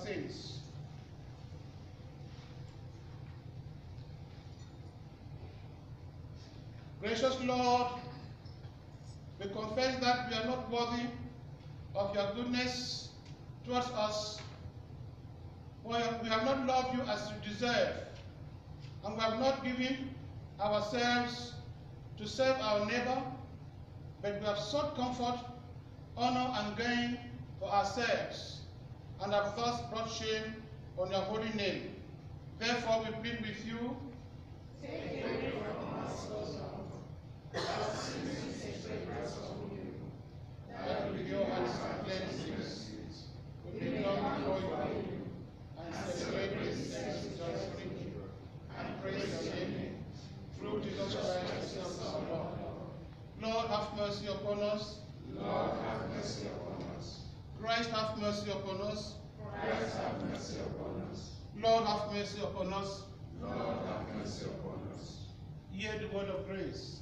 sins. Gracious Lord, we confess that we are not worthy of your goodness towards us, for we have not loved you as you deserve, and we have not given ourselves to serve our neighbor, but we have sought comfort, honor, and gain for ourselves, and have thus brought shame on your holy name. Therefore we plead with you, take away from us, O Lord, our sins and separate us from you, that with your hands and cleanses, we may long before you, and celebrate this service joyfully, and praise your name, through Jesus Christ, your Son, Lord. Lord, have mercy upon us. Lord, have mercy upon us. Christ, have mercy upon us. Christ, have mercy upon us. Lord, have mercy upon us. Lord, have mercy upon us. Hear the word of grace.